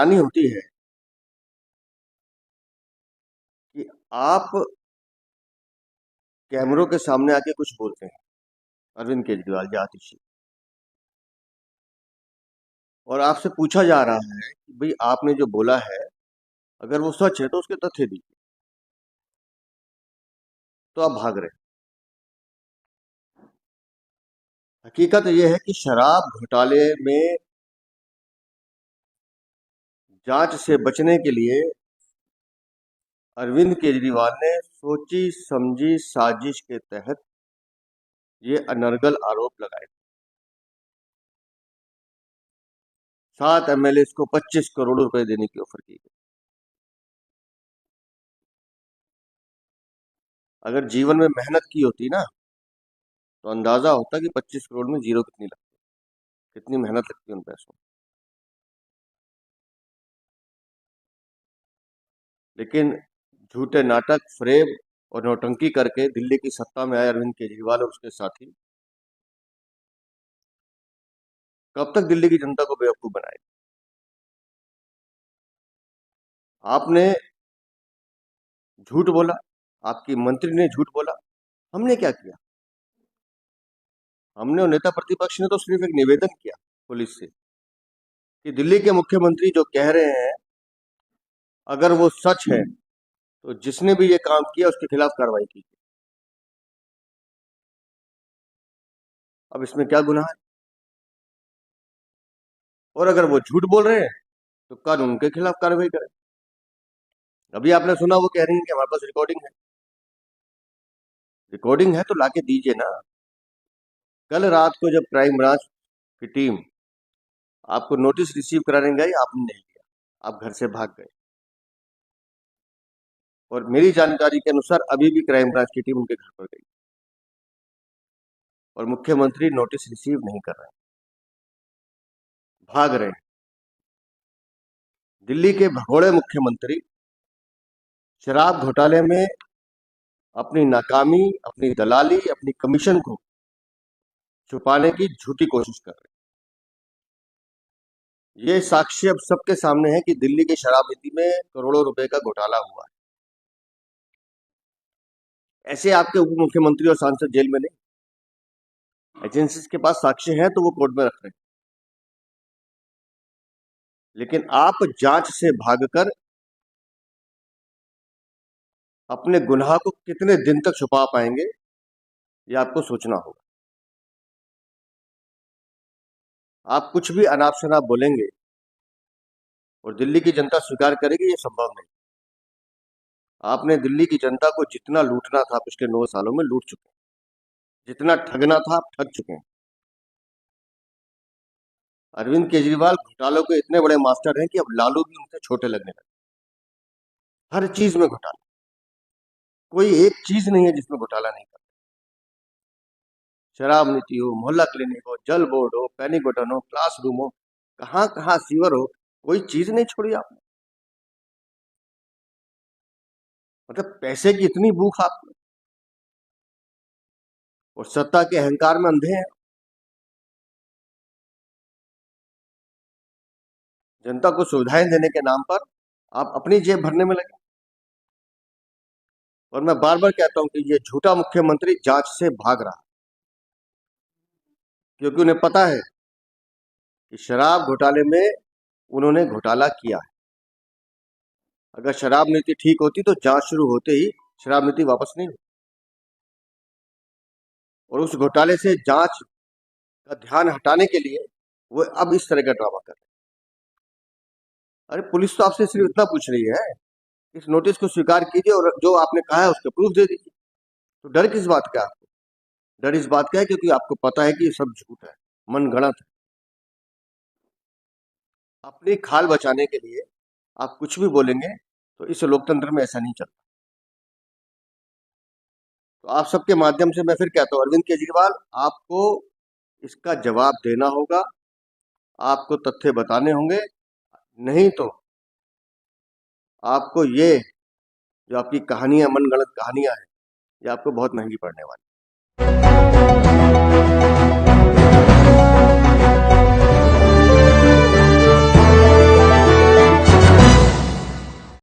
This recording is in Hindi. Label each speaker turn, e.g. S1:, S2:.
S1: हैरानी होती है कि आप कैमरों के सामने आके कुछ बोलते हैं, अरविंद केजरीवाल जी आतिशी, और आपसे पूछा जा रहा है कि भाई आपने जो बोला है अगर वो सच है तो उसके तथ्य दीजिए, तो आप भाग रहे हैं। हकीकत यह है कि शराब घोटाले में जांच से बचने के लिए अरविंद केजरीवाल ने सोची समझी साजिश के तहत ये अनर्गल आरोप लगाए। 7 एमएलए को 25 करोड़ रुपए देने की ऑफर की गई। अगर जीवन में मेहनत की होती ना तो अंदाजा होता कि 25 करोड़ में जीरो कितनी लगती, कितनी मेहनत लगती है उन पैसों में। लेकिन झूठे नाटक, फ्रेब और नौटंकी करके दिल्ली की सत्ता में आए अरविंद केजरीवाल और उसके साथी कब तक दिल्ली की जनता को बेवकूफ बनाएगा। आपने झूठ बोला, आपकी मंत्री ने झूठ बोला, हमने क्या किया? हमने और नेता प्रतिपक्ष ने तो सिर्फ एक निवेदन किया पुलिस से कि दिल्ली के मुख्यमंत्री जो कह रहे हैं अगर वो सच है तो जिसने भी ये काम किया उसके खिलाफ कार्रवाई कीजिए। अब इसमें क्या गुनाह है? और अगर वो झूठ बोल रहे हैं तो कानून के खिलाफ कार्रवाई करें। अभी आपने सुना वो कह रही है कि हमारे पास रिकॉर्डिंग है। रिकॉर्डिंग है तो लाके दीजिए ना। कल रात को जब क्राइम ब्रांच की टीम आपको नोटिस रिसीव कराने गई, आपने नहीं लिया, आप घर से भाग गए। और मेरी जानकारी के अनुसार अभी भी क्राइम ब्रांच की टीम उनके घर पर गई और मुख्यमंत्री नोटिस रिसीव नहीं कर रहे हैं, भाग रहे हैं। दिल्ली के भगोड़े मुख्यमंत्री शराब घोटाले में अपनी नाकामी, अपनी दलाली, अपनी कमीशन को छुपाने की झूठी कोशिश कर रहे हैं। ये साक्ष्य अब सबके सामने है कि दिल्ली की शराब नीति में करोड़ों रुपए का घोटाला हुआ है। ऐसे आपके उप मुख्यमंत्री और सांसद जेल में नहीं, एजेंसीज के पास साक्ष्य है तो वो कोर्ट में रख रहे हैं। लेकिन आप जांच से भागकर अपने गुनाह को कितने दिन तक छुपा पाएंगे, ये आपको सोचना होगा। आप कुछ भी अनाप शनाप बोलेंगे और दिल्ली की जनता स्वीकार करेगी, ये संभव नहीं। आपने दिल्ली की जनता को जितना लूटना था पिछले 9 सालों में लूट चुके हैं, जितना ठगना था आप ठग चुके हैं। अरविंद केजरीवाल घोटालों के इतने बड़े मास्टर हैं कि अब लालू भी उनसे छोटे लगने लगे। हर चीज में घोटाला, कोई एक चीज नहीं है जिसमें घोटाला नहीं करते। शराब नीति हो, मोहल्ला क्लिनिक हो, जल बोर्ड हो, पैनिक बटन हो, क्लासरूम हो, कहां कहां सीवर हो, कोई चीज नहीं छोड़ी आपने। मतलब पैसे की इतनी भूख आपको, और सत्ता के अहंकार में अंधे हैं। जनता को सुविधाएं देने के नाम पर आप अपनी जेब भरने में लगे। और मैं बार बार कहता हूं कि ये झूठा मुख्यमंत्री जांच से भाग रहा है, क्योंकि उन्हें पता है कि शराब घोटाले में उन्होंने घोटाला किया है। अगर शराब नीति ठीक होती तो जांच शुरू होते ही शराब नीति वापस नहीं होती, और उस घोटाले से जांच का ध्यान हटाने के लिए वो अब इस तरह का ड्रामा कर रहे हैं। अरे पुलिस तो आपसे सिर्फ इतना पूछ रही है, इस नोटिस को स्वीकार कीजिए और जो आपने कहा है उसके प्रूफ दे दीजिए। तो डर किस बात का आपको? डर इस बात का है क्योंकि आपको पता है कि ये सब झूठ है, मन गढ़ंत है। अपनी खाल बचाने के लिए आप कुछ भी बोलेंगे तो इस लोकतंत्र में ऐसा नहीं चलता। तो आप सबके माध्यम से मैं फिर कहता हूं, अरविंद केजरीवाल आपको इसका जवाब देना होगा, आपको तथ्य बताने होंगे, नहीं तो आपको ये जो आपकी कहानियां, मनगढ़ंत कहानियां हैं, ये आपको बहुत महंगी पड़ने वाली।